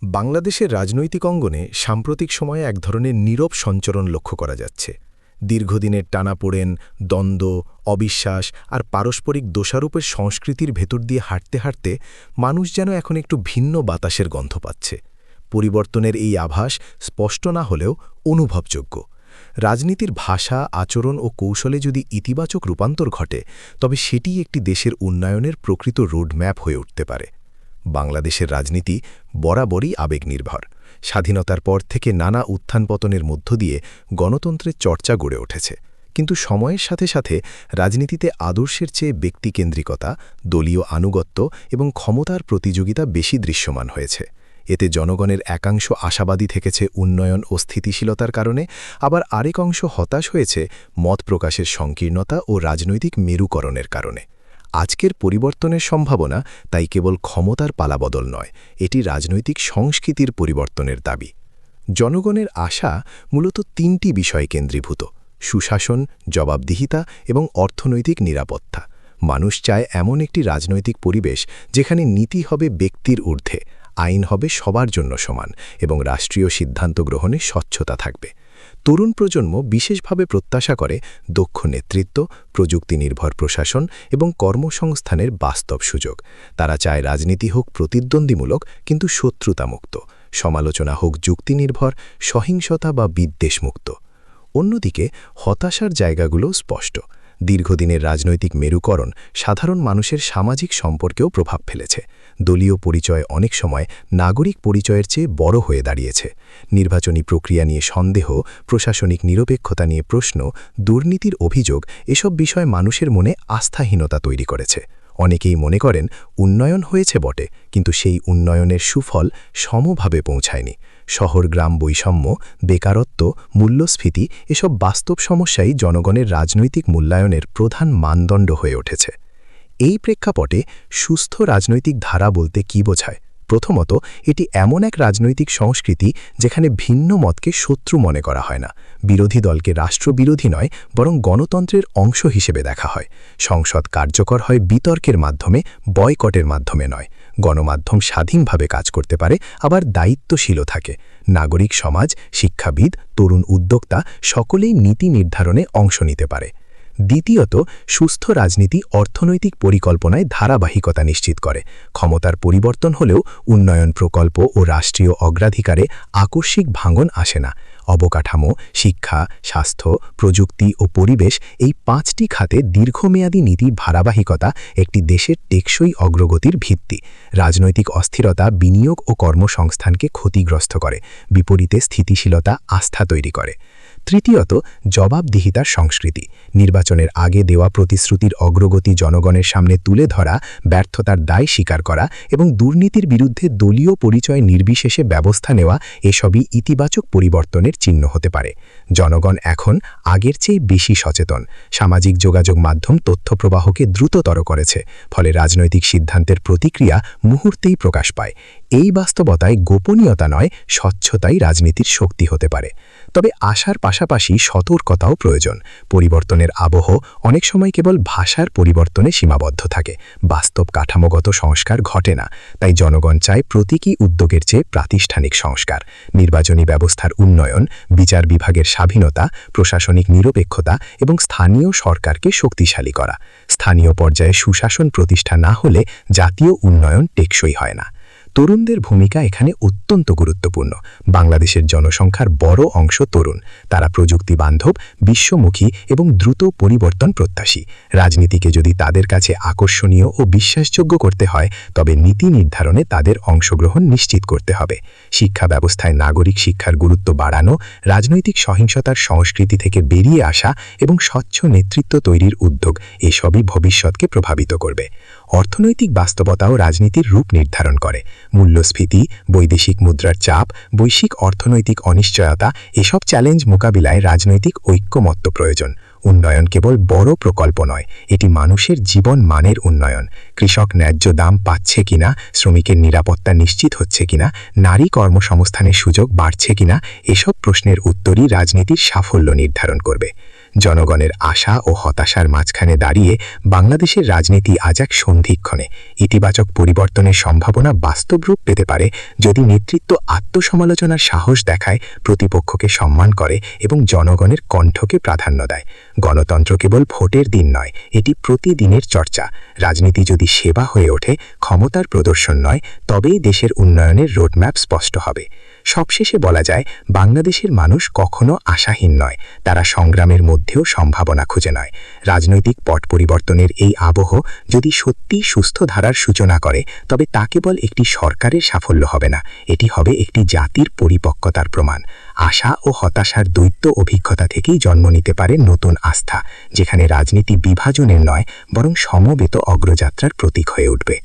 বাংলাদেশের রাজনৈতিক অঙ্গনে সাম্প্রতিক সময়ে এক ধরনের নীরব সঞ্চরণ লক্ষ্য করা যাচ্ছে। দীর্ঘদিনের টানাপোড়েন, দ্বন্দ্ব, অবিশ্বাস আর পারস্পরিক দোষারোপের সংস্কৃতির ভেতর দিয়ে হাঁটতে হাঁটতে মানুষ যেন এখন একটু ভিন্ন বাতাসের গন্ধ পাচ্ছে। পরিবর্তনের এই আভাস স্পষ্ট না হলেও অনুভবযোগ্য। রাজনীতির ভাষা, আচরণ ও কৌশলে যদি ইতিবাচক রূপান্তর ঘটে, তবে সেটি একটি দেশের উন্নয়নের প্রকৃত রোডম্যাপ হয়ে উঠতে পারে। বাংলাদেশের রাজনীতি বরাবরই আবেগনির্ভর। স্বাধীনতার পর থেকে নানা উত্থান-পতনের মধ্য দিয়ে গণতন্ত্রের চর্চা গড়ে উঠেছে। কিন্তু সময়ের সাথে সাথে রাজনীতিতে আদর্শের চেয়ে ব্যক্তিকেন্দ্রিকতা, দলীয় আনুগত্য এবং ক্ষমতার প্রতিযোগিতা বেশি দৃশ্যমান হয়েছে। এতে জনগণের একাংশ আশাবাদী থেকেছে উন্নয়ন ও স্থিতিশীলতার কারণে, আবার আরেক অংশ হতাশ হয়েছে মত প্রকাশের সংকীর্ণতা ও রাজনৈতিক মেরুকরণের কারণে। আজকের পরিবর্তনের সম্ভাবনা তাই কেবল ক্ষমতার পালাবদল নয়, এটি রাজনৈতিক সংস্কৃতির পরিবর্তনের দাবি। জনগণের আশা মূলত তিনটি বিষয়ে কেন্দ্রীভূত: সুশাসন, জবাবদিহিতা এবং অর্থনৈতিক নিরাপত্তা। মানুষ চায় এমন একটি রাজনৈতিক পরিবেশ যেখানে নীতি হবে ব্যক্তির ঊর্ধ্বে, আইন হবে সবার জন্য সমান এবং রাষ্ট্রীয় সিদ্ধান্ত গ্রহণে স্বচ্ছতা থাকবে। তরুণ প্রজন্ম বিশেষভাবে প্রত্যাশা করে দক্ষ নেতৃত্ব, প্রযুক্তিনির্ভর প্রশাসন এবং কর্মসংস্থানের বাস্তব সুযোগ। তারা চায় রাজনীতি হোক প্রতিদ্বন্দ্বীমূলক কিন্তু শত্রুতামুক্ত, সমালোচনা হোক যুক্তিনির্ভর, সহিংসতা বা বিদ্বেষমুক্ত। অন্যদিকে হতাশার জায়গাগুলো স্পষ্ট। দীর্ঘদিনের রাজনৈতিক মেরুকরণ সাধারণ মানুষের সামাজিক সম্পর্কেও প্রভাব ফেলেছে। দলীয় পরিচয় অনেক সময় নাগরিক পরিচয়ের চেয়ে বড় হয়ে দাঁড়িয়েছে। নির্বাচনী প্রক্রিয়া নিয়ে সন্দেহ, প্রশাসনিক নিরপেক্ষতা নিয়ে প্রশ্ন, দুর্নীতির অভিযোগ, এসব বিষয় মানুষের মনে আস্থাহীনতা তৈরি করেছে। অনেকেই মনে করেন উন্নয়ন হয়েছে বটে, কিন্তু সেই উন্নয়নের সুফল সমভাবে পৌঁছায়নি। শহর-গ্রাম বৈষম্য, বেকারত্ব, মূল্যস্ফীতি এসব বাস্তব সমস্যাই জনগণের রাজনৈতিক মূল্যায়নের প্রধান মানদণ্ড হয়ে উঠেছে। এই প্রেক্ষাপটে সুস্থ রাজনৈতিক ধারা বলতে কী বোঝায়? প্রথমত, এটি এমন এক রাজনৈতিক সংস্কৃতি যেখানে ভিন্ন মতকে শত্রু মনে করা হয় না। বিরোধী দলকে রাষ্ট্রবিরোধী নয়, বরং গণতন্ত্রের অংশ হিসেবে দেখা হয়। সংসদ কার্যকর হয় বিতর্কের মাধ্যমে, বয়কটের মাধ্যমে নয়। গণমাধ্যম স্বাধীনভাবে কাজ করতে পারে, আবার দায়িত্বশীলও থাকে। নাগরিক সমাজ, শিক্ষাবিদ, তরুণ উদ্যোক্তা সকলেই নীতি নির্ধারণে অংশ নিতে পারে। দ্বিতীয়ত, সুস্থ রাজনীতি অর্থনৈতিক পরিকল্পনায় ধারাবাহিকতা নিশ্চিত করে। ক্ষমতার পরিবর্তন হলেও উন্নয়ন প্রকল্প ও রাষ্ট্রীয় অগ্রাধিকারে আকস্মিক ভাঙন আসে না। অবকাঠামো, শিক্ষা, স্বাস্থ্য, প্রযুক্তি ও পরিবেশ এই পাঁচটি খাতে দীর্ঘমেয়াদী নীতির ধারাবাহিকতা একটি দেশের টেকসই অগ্রগতির ভিত্তি। রাজনৈতিক অস্থিরতা বিনিয়োগ ও কর্মসংস্থানকে ক্ষতিগ্রস্ত করে, বিপরীতে স্থিতিশীলতা আস্থা তৈরি করে। তৃতীয়ত, জবাবদিহিতার সংস্কৃতি। নির্বাচনের আগে দেওয়া প্রতিশ্রুতির অগ্রগতি জনগণের সামনে তুলে ধরা, ব্যর্থতার দায় স্বীকার করা এবং দুর্নীতির বিরুদ্ধে দলীয় পরিচয় নির্বিশেষে ব্যবস্থা নেওয়া এসবই ইতিবাচক পরিবর্তনের চিহ্ন হতে পারে। জনগণ এখন আগের চেয়ে বেশি সচেতন। সামাজিক যোগাযোগ মাধ্যম তথ্যপ্রবাহকে দ্রুততর করেছে, ফলে রাজনৈতিক সিদ্ধান্তের প্রতিক্রিয়া মুহূর্তেই প্রকাশ পায়। এই বাস্তবতায় গোপনীয়তা নয়, স্বচ্ছতাই রাজনীতির শক্তি হতে পারে। তবে আশার পাশাপাশি সতর্কতাও প্রয়োজন। পরিবর্তনের আবহ অনেক সময় কেবল ভাষার পরিবর্তনে সীমাবদ্ধ থাকে, বাস্তব কাঠামোগত সংস্কার ঘটে না। তাই জনগণ চায় প্রতীকী উদ্যোগের চেয়ে প্রাতিষ্ঠানিক সংস্কার। নির্বাচনী ব্যবস্থার উন্নয়ন, বিচার বিভাগের স্বাধীনতা, প্রশাসনিক নিরপেক্ষতা এবং স্থানীয় সরকারকে শক্তিশালী করা। স্থানীয় পর্যায়ে সুশাসন প্রতিষ্ঠা না হলে জাতীয় উন্নয়ন টেকসই হয় না। তরুণদের ভূমিকা এখানে অত্যন্ত গুরুত্বপূর্ণ। বাংলাদেশের জনসংখ্যার বড় অংশ তরুণ। তারা প্রযুক্তি বান্ধব, বিশ্বমুখী এবং দ্রুত পরিবর্তন প্রত্যাশী। রাজনীতিকে যদি তাদের কাছে আকর্ষণীয় ও বিশ্বাসযোগ্য করতে হয়, তবে নীতি নির্ধারণে তাদের অংশগ্রহণ নিশ্চিত করতে হবে। শিক্ষা ব্যবস্থায় নাগরিক শিক্ষার গুরুত্ব বাড়ানো, রাজনৈতিক সহিংসতার সংস্কৃতি থেকে বেরিয়ে আসা এবং স্বচ্ছ নেতৃত্ব তৈরির উদ্যোগ এসবই ভবিষ্যৎকে প্রভাবিত করবে। অর্থনৈতিক বাস্তবতাও রাজনীতির রূপ নির্ধারণ করে। মূল্যস্ফীতি, বৈদেশিক মুদ্রার চাপ, বৈশ্বিক অর্থনৈতিক অনিশ্চয়তা এসব চ্যালেঞ্জ মোকাবিলায় রাজনৈতিক ঐক্যমত্য প্রয়োজন। উন্নয়ন কেবল বড় প্রকল্প নয়, এটি মানুষের জীবন মানের উন্নয়ন। কৃষক ন্যায্য দাম পাচ্ছে কিনা, শ্রমিকের নিরাপত্তা নিশ্চিত হচ্ছে কিনা, নারী কর্মসংস্থানের সুযোগ বাড়ছে কিনা, এসব প্রশ্নের উত্তরই রাজনীতির সাফল্য নির্ধারণ করবে। জনগণের আশা ও হতাশার মাঝখানে দাঁড়িয়ে বাংলাদেশের রাজনীতি আজ এক সন্ধিক্ষণে। ইতিবাচক পরিবর্তনের সম্ভাবনা বাস্তব রূপ পেতে পারে যদি নেতৃত্ব আত্মসমালোচনার সাহস দেখায়, প্রতিপক্ষকে সম্মান করে এবং জনগণের কণ্ঠকে প্রাধান্য দেয়। গণতন্ত্র কেবল ভোটের দিন নয়, এটি প্রতিদিনের চর্চা। রাজনীতি যদি সেবা হয়ে ওঠে, ক্ষমতার প্রদর্শন নয়, তবেই দেশের উন্নয়নের রোডম্যাপ স্পষ্ট হবে। সবশেষে বলা যায়, বাংলাদেশের মানুষ কখনো আশাহীন নয়, তারা সংগ্রামের মধ্যেও সম্ভাবনা খুঁজে নয়। রাজনৈতিক পট পরিবর্তনের এই আবহ যদি সত্যিই সুস্থ ধারার সূচনা করে, তবে তা কেবল একটি সরকারের সাফল্য হবে না, এটি হবে একটি জাতির পরিপক্কতার প্রমাণ। আশা ও হতাশার দ্বৈত অভিজ্ঞতা থেকেই জন্ম নিতে পারে নতুন আস্থা, যেখানে রাজনীতি বিভাজনের নয়, বরং সমবেত অগ্রযাত্রার প্রতীক হয়ে উঠবে।